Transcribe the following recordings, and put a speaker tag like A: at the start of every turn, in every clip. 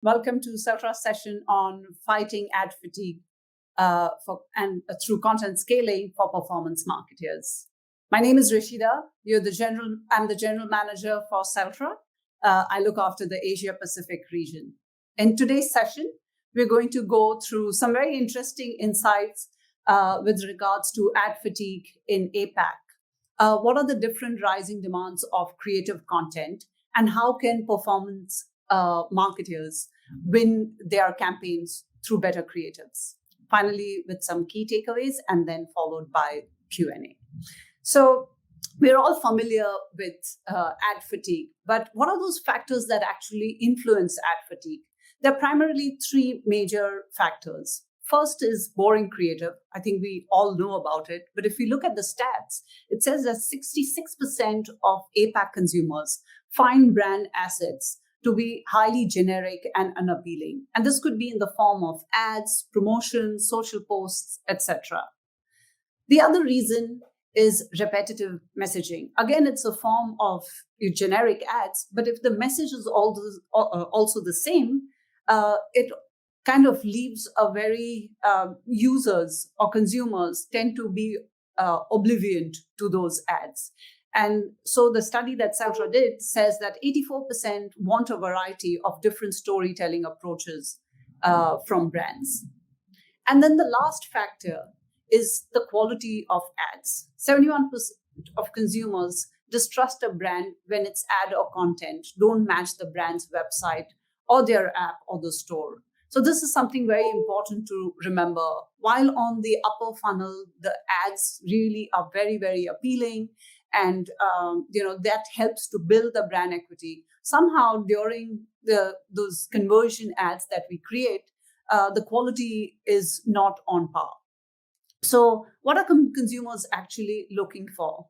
A: Welcome to Celtra's session on fighting ad fatigue through content scaling for performance marketers. My name is Raushida. I'm the general manager for Celtra. I look after the Asia Pacific region. In today's session, we're going to go through some very interesting insights with regards to ad fatigue in APAC. What are the different rising demands of creative content, and how can performance marketers win their campaigns through better creatives? Finally, with some key takeaways, and then followed by Q&A. So we're all familiar with ad fatigue, but what are those factors that actually influence ad fatigue? There are primarily three major factors. First is boring creative. I think we all know about it. But if we look at the stats, it says that 66% of APAC consumers find brand assets to be highly generic and unappealing. And this could be in the form of ads, promotions, social posts, etc. The other reason is repetitive messaging. Again, it's a form of generic ads, but if the message is also the same, it kind of leaves a very users or consumers tend to be oblivion to those ads. And so the study that Celtra did says that 84% want a variety of different storytelling approaches from brands. And then the last factor is the quality of ads. 71% of consumers distrust a brand when its ad or content don't match the brand's website or their app or the store. So this is something very important to remember. While on the upper funnel, the ads really are very, very appealing, and that helps to build the brand equity. Somehow during those conversion ads that we create, the quality is not on par. So what are consumers actually looking for?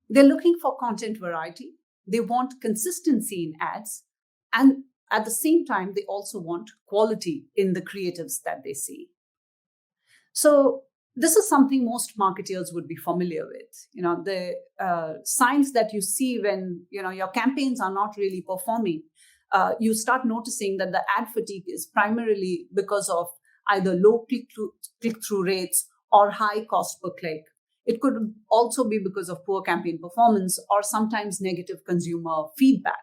A: They're looking for content variety. They want consistency in ads, and at the same time, they also want quality in the creatives that they see. So this is something most marketers would be familiar with. The signs that you see when your campaigns are not really performing, you start noticing that the ad fatigue is primarily because of either low click-through rates or high cost per click. It could also be because of poor campaign performance or sometimes negative consumer feedback.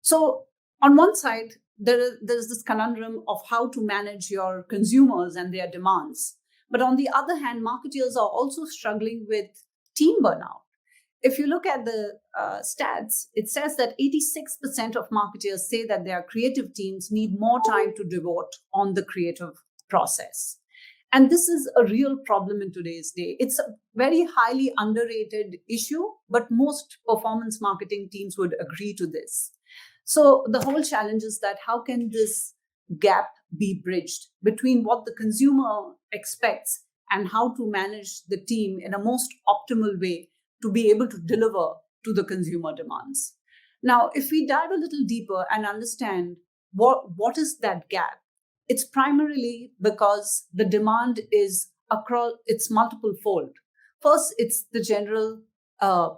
A: So on one side, there's this conundrum of how to manage your consumers and their demands. But on the other hand, marketers are also struggling with team burnout. If you look at the stats, it says that 86% of marketers say that their creative teams need more time to devote on the creative process. And this is a real problem in today's day. It's a very highly underrated issue, but most performance marketing teams would agree to this. So the whole challenge is that how can this gap be bridged between what the consumer expects and how to manage the team in a most optimal way to be able to deliver to the consumer demands. Now, if we dive a little deeper and understand what is that gap, it's primarily because the demand is across, it's multiple fold. First, it's the general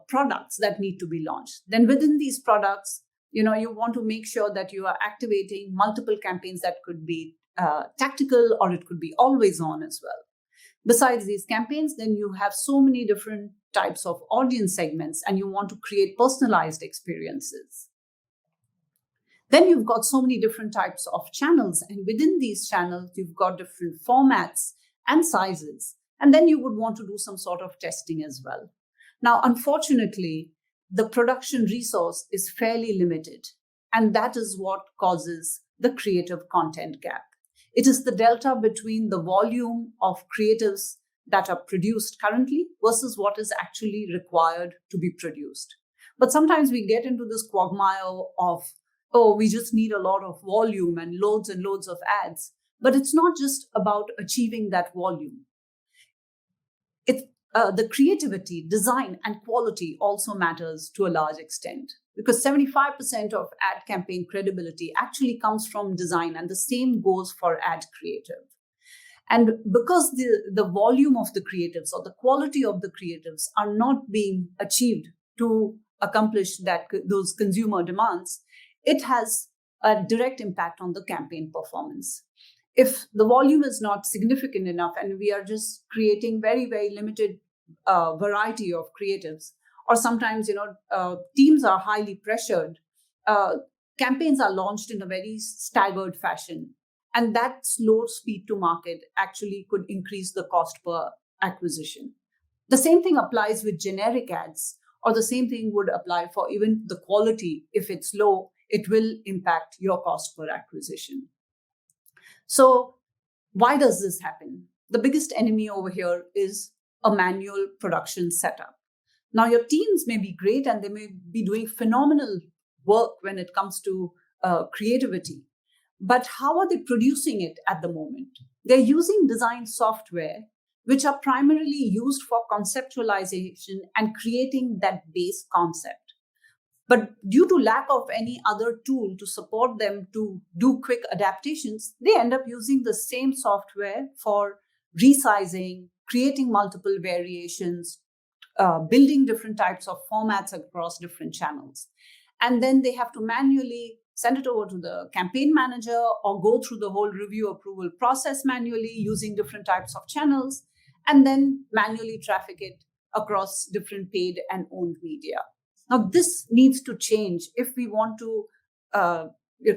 A: products that need to be launched. Then within these products, you want to make sure that you are activating multiple campaigns that could be tactical, or it could be always on as well. Besides these campaigns, then you have so many different types of audience segments, and you want to create personalized experiences. Then you've got so many different types of channels, and within these channels, you've got different formats and sizes. And then you would want to do some sort of testing as well. Now, unfortunately, the production resource is fairly limited, and that is what causes the creative content gap. It is the delta between the volume of creatives that are produced currently versus what is actually required to be produced. But sometimes we get into this quagmire of, we just need a lot of volume and loads of ads. But it's not just about achieving that volume. The creativity, design, and quality also matters to a large extent, because 75% of ad campaign credibility actually comes from design, and the same goes for ad creative. And because the volume of the creatives or the quality of the creatives are not being achieved to accomplish those consumer demands, it has a direct impact on the campaign performance. If the volume is not significant enough and we are just creating very, very limited variety of creatives, or sometimes, teams are highly pressured, campaigns are launched in a very staggered fashion. And that slow speed to market actually could increase the cost per acquisition. The same thing applies with generic ads, or the same thing would apply for even the quality. If it's low, it will impact your cost per acquisition. So why does this happen? The biggest enemy over here is a manual production setup. Now, your teams may be great and they may be doing phenomenal work when it comes to creativity. But how are they producing it at the moment? They're using design software, which are primarily used for conceptualization and creating that base concept. But due to lack of any other tool to support them to do quick adaptations, they end up using the same software for resizing, creating multiple variations, building different types of formats across different channels. And then they have to manually send it over to the campaign manager or go through the whole review approval process manually using different types of channels, and then manually traffic it across different paid and owned media. Now, this needs to change if we want to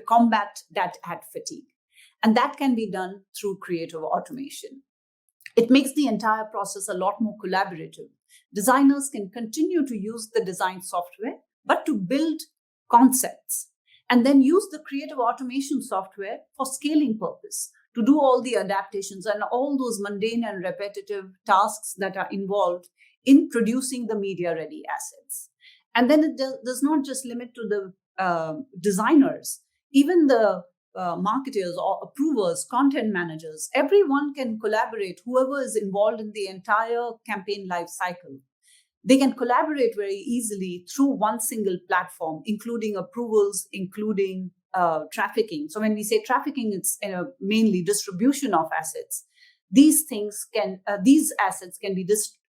A: combat that ad fatigue. And that can be done through creative automation. It makes the entire process a lot more collaborative. Designers can continue to use the design software, but to build concepts, and then use the creative automation software for scaling purpose, to do all the adaptations and all those mundane and repetitive tasks that are involved in producing the media-ready assets. And then it does not just limit to the designers, even the marketers or approvers, content managers, everyone can collaborate, whoever is involved in the entire campaign life cycle. They can collaborate very easily through one single platform, including approvals, including trafficking. So when we say trafficking, it's mainly distribution of assets. These assets can be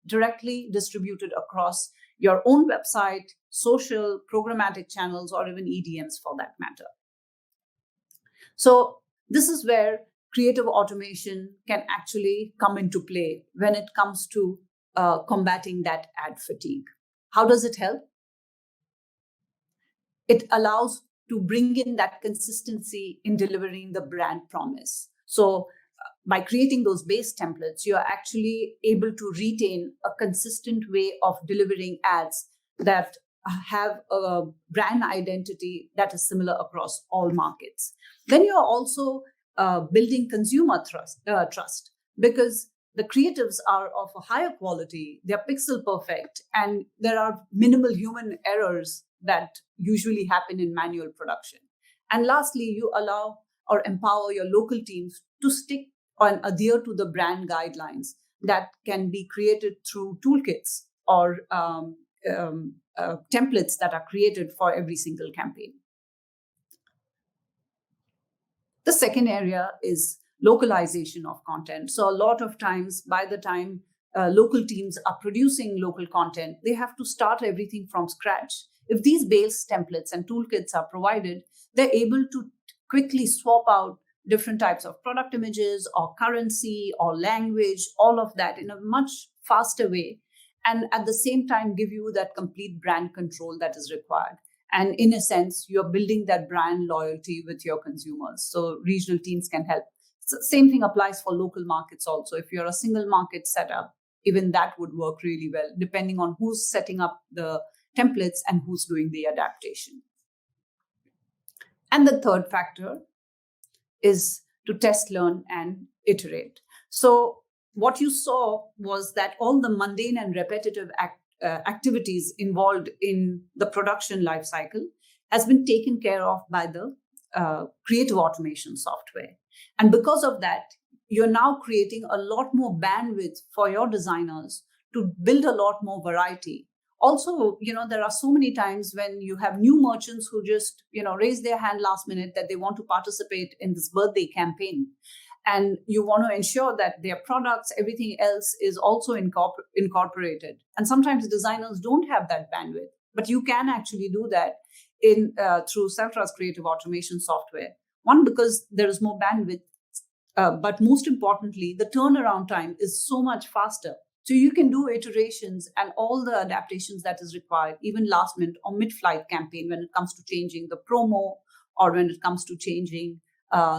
A: directly distributed across your own website, social, programmatic channels, or even EDMs for that matter. So this is where creative automation can actually come into play when it comes to combating that ad fatigue. How does it help? It allows to bring in that consistency in delivering the brand promise. So by creating those base templates, you are actually able to retain a consistent way of delivering ads that have a brand identity that is similar across all markets. Then you are also building consumer trust, because the creatives are of a higher quality, they're pixel perfect, and there are minimal human errors that usually happen in manual production. And lastly, you allow or empower your local teams to stick and adhere to the brand guidelines that can be created through toolkits or templates that are created for every single campaign. The second area is localization of content. So a lot of times, by the time local teams are producing local content, they have to start everything from scratch. If these base templates and toolkits are provided, they're able to quickly swap out different types of product images or currency or language, all of that in a much faster way, and at the same time give you that complete brand control that is required. And in a sense, you're building that brand loyalty with your consumers. So regional teams can help. So same thing applies for local markets also. If you're a single market setup, even that would work really well, depending on who's setting up the templates and who's doing the adaptation. And the third factor is to test, learn, and iterate. So what you saw was that all the mundane and repetitive activities involved in the production lifecycle has been taken care of by the creative automation software. And because of that, you're now creating a lot more bandwidth for your designers to build a lot more variety. Also, there are so many times when you have new merchants who just, raise their hand last minute that they want to participate in this birthday campaign. And you want to ensure that their products, everything else is also incorporated. And sometimes designers don't have that bandwidth. But you can actually do that through Celtra's creative automation software. One, because there is more bandwidth, but most importantly, the turnaround time is so much faster. So you can do iterations and all the adaptations that is required, even last minute or mid-flight campaign when it comes to changing the promo or when it comes to changing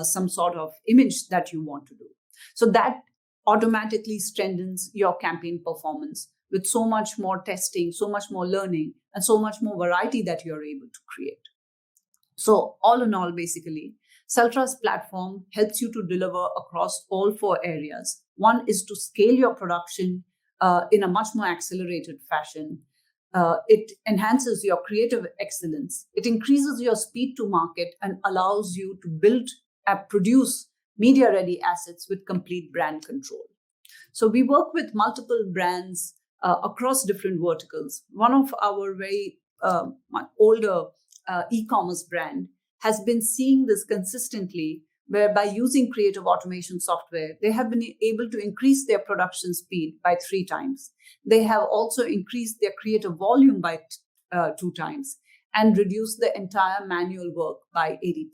A: some sort of image that you want to do. So that automatically strengthens your campaign performance with so much more testing, so much more learning, and so much more variety that you're able to create. So all in all, basically, Celtra's platform helps you to deliver across all 4 areas. One is to scale your production in a much more accelerated fashion. It enhances your creative excellence. It increases your speed to market and allows you to build and produce media-ready assets with complete brand control. So we work with multiple brands across different verticals. One of our very older e-commerce brand has been seeing this consistently, where by using creative automation software, they have been able to increase their production speed by 3 times. They have also increased their creative volume by 2 times and reduced the entire manual work by 80%.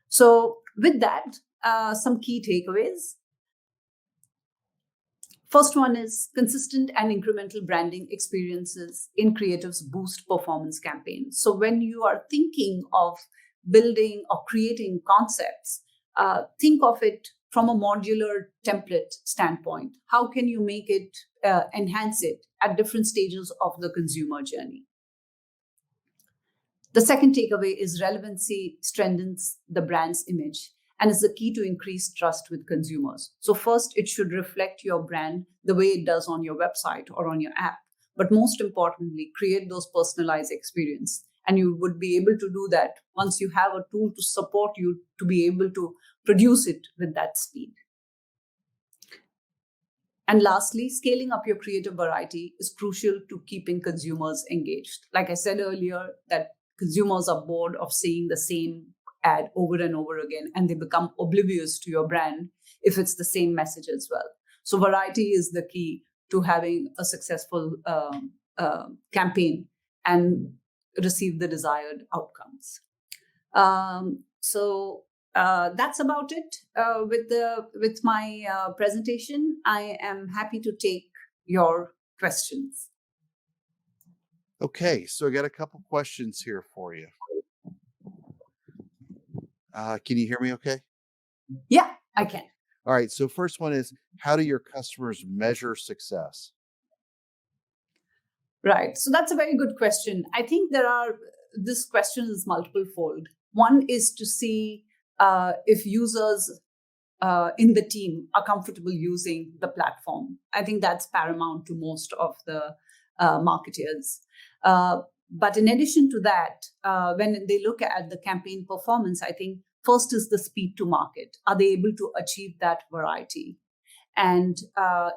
A: So with that, some key takeaways. First one is consistent and incremental branding experiences in creatives boost performance campaigns. So when you are thinking of building or creating concepts, think of it from a modular template standpoint. How can you make it, enhance it at different stages of the consumer journey? The second takeaway is relevancy strengthens the brand's image and is the key to increase trust with consumers. So first, it should reflect your brand the way it does on your website or on your app. But most importantly, create those personalized experience. And you would be able to do that once you have a tool to support you to be able to produce it with that speed. And lastly, scaling up your creative variety is crucial to keeping consumers engaged. Like I said earlier, that consumers are bored of seeing the same ad over and over again, and they become oblivious to your brand if it's the same message as well. So variety is the key to having a successful campaign and receive the desired outcomes. So that's about it with my presentation. I am happy to take your questions.
B: Okay, so I got a couple questions here for you. Can you hear me okay?
A: Yeah, I can.
B: All right, so first one is, how do your customers measure success?
A: Right, so that's a very good question. I think this question is multiple fold. One is to see if users in the team are comfortable using the platform. I think that's paramount to most of the marketers. But in addition to that, when they look at the campaign performance, I think first is the speed to market. Are they able to achieve that variety? And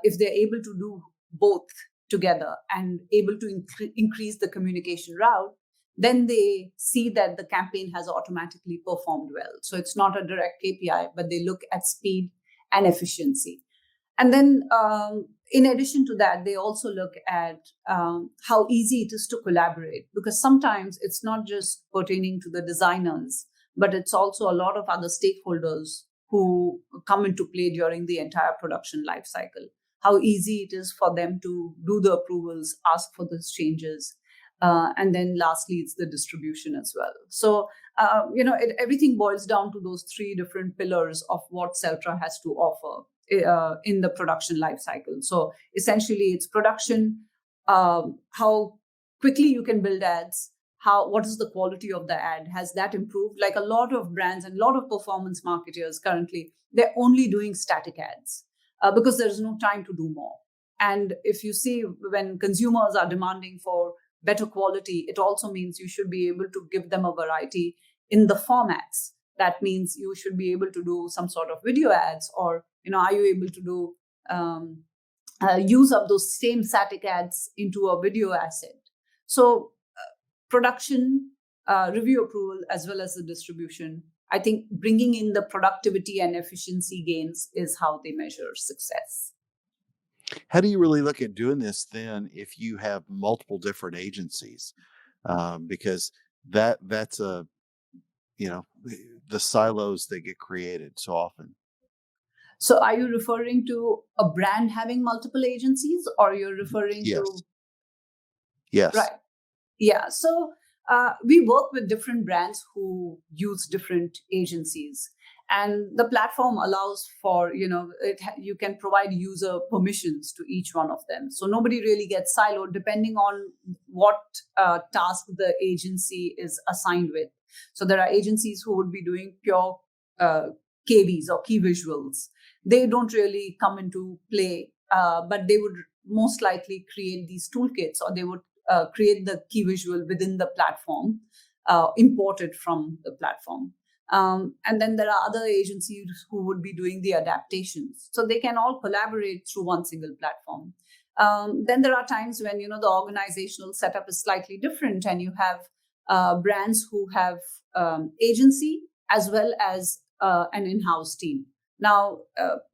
A: if they're able to do both together and able to increase the communication route, then they see that the campaign has automatically performed well. So it's not a direct KPI, but they look at speed and efficiency. And then in addition to that, they also look at how easy it is to collaborate, because sometimes it's not just pertaining to the designers, but it's also a lot of other stakeholders who come into play during the entire production life cycle. How easy it is for them to do the approvals, ask for those changes. And then lastly, it's the distribution as well. So, everything boils down to those 3 different pillars of what Celtra has to offer in the production life cycle. So essentially, it's production, how quickly you can build ads, what is the quality of the ad? Has that improved? Like a lot of brands and a lot of performance marketers currently, they're only doing static ads because there's no time to do more. And if you see, when consumers are demanding for better quality, it also means you should be able to give them a variety in the formats. That means you should be able to do some sort of video ads, or are you able to do use up those same static ads into a video asset? So production, review approval, as well as the distribution, I think bringing in the productivity and efficiency gains is how they measure success.
B: How do you really look at doing this then if you have multiple different agencies? Because that's a you know the silos that get created so often.
A: So are you referring to a brand having multiple agencies, or you're referring
B: Yes.
A: to,
B: Yes.
A: right? Yeah. So we work with different brands who use different agencies, and the platform allows for, you can provide user permissions to each one of them. So nobody really gets siloed depending on what task the agency is assigned with. So there are agencies who would be doing pure uh, KVs or key visuals. They don't really come into play, but they would most likely create these toolkits, or they would create the key visual within the platform, imported from the platform. And then there are other agencies who would be doing the adaptations. So they can all collaborate through one single platform. Then there are times when, the organizational setup is slightly different, and you have brands who have agency as well as an in-house team. Now,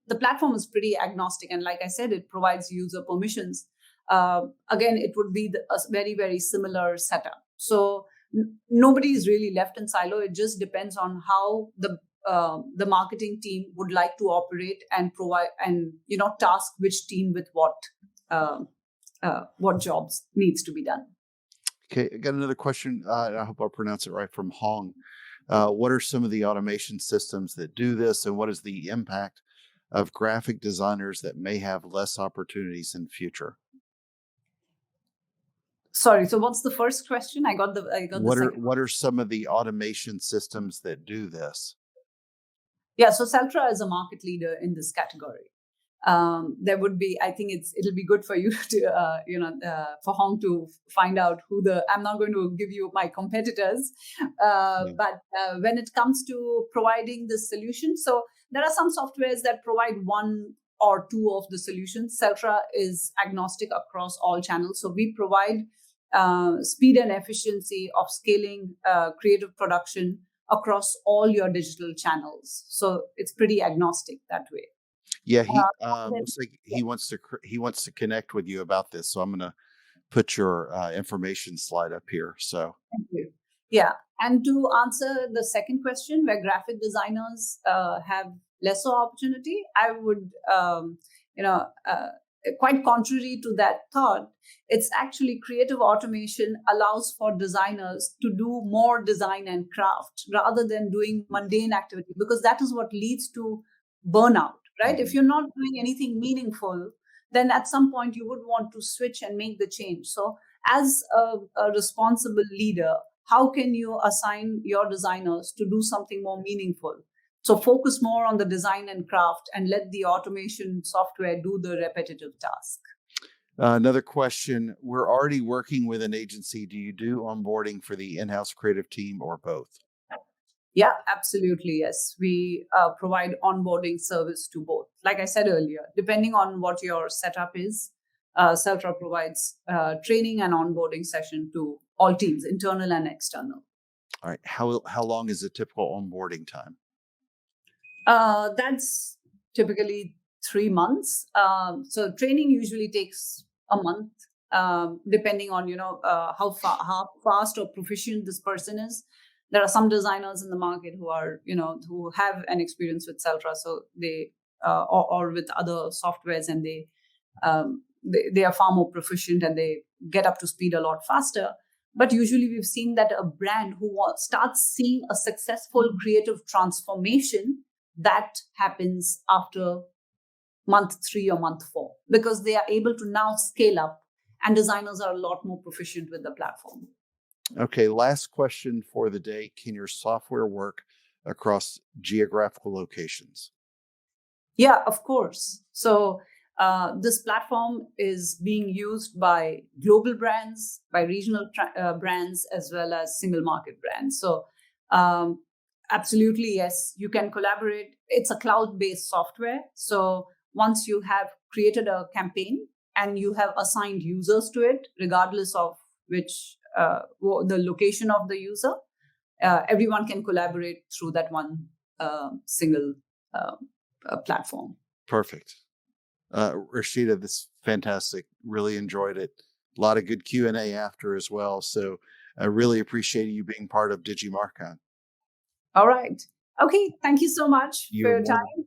A: the platform is pretty agnostic, and like I said, it provides user permissions. Again, it would be a very, very similar setup. So nobody is really left in silo. It just depends on how the marketing team would like to operate and provide, and task which team with uh, what jobs needs to be done.
B: Okay, I got another question. I hope I pronounce it right from Hong. What are some of the automation systems that do this, and what is the impact of graphic designers that may have less opportunities in future?
A: Sorry. So what's the first question? I got the second.
B: What are some of the automation systems that do this?
A: Yeah. So Celtra is a market leader in this category. There would be, I think it'll be good for you to, for Hong to find out I'm not going to give you my competitors,
B: Yeah.
A: but when it comes to providing the solution, so there are some softwares that provide one or two of the solutions. Celtra is agnostic across all channels. So we provide speed and efficiency of scaling creative production across all your digital channels. So it's pretty agnostic that way.
B: Yeah, he
A: Then,
B: looks like
A: yeah,
B: he wants to connect with you about this. So I'm going to put your information slide up here. So
A: thank you. Yeah. And to answer the second question, where graphic designers have lesser opportunity, I would, you know, uh, quite contrary to that thought, it's actually creative automation allows for designers to do more design and craft rather than doing mundane activity, because that is what leads to burnout, right? If
B: mhm.
A: you're not doing anything meaningful, then at some point you would want to switch and make the change. So as a responsible leader, how can you assign your designers to do something more meaningful? So focus more on the design and craft and let the automation software do the repetitive task.
B: Another question. We're already working with an agency. Do you do onboarding for the in-house creative team or both?
A: Yeah, absolutely. Yes. We provide onboarding service to both. Like I said earlier, depending on what your setup is, Celtra provides training and onboarding session to all teams, internal and external.
B: All right. How long is a typical onboarding time?
A: That's typically 3 months. So training usually takes a month, depending on how fast or proficient this person is. There are some designers in the market who are who have an experience with Celtra, so they or with other softwares, and they are far more proficient and they get up to speed a lot faster. But usually we've seen that a brand who starts seeing a successful creative transformation, that happens after month 3 or month 4, because they are able to now scale up, and designers are a lot more proficient with the platform.
B: Okay. Last question for the day. Can your software work across geographical locations?
A: Yeah, of course. So this platform is being used by global brands, by regional brands, as well as single market brands. So um, absolutely, yes, you can collaborate. It's a cloud-based software. So once you have created a campaign and you have assigned users to it, regardless of which the location of the user, everyone can collaborate through that one single uh, platform.
B: Perfect. Rashida, this is fantastic. Really enjoyed it. A lot of good Q&A after as well. So I really appreciate you being part of DigiMarcon.
A: All right. Okay. Thank you so much for
B: You're
A: your
B: more
A: time.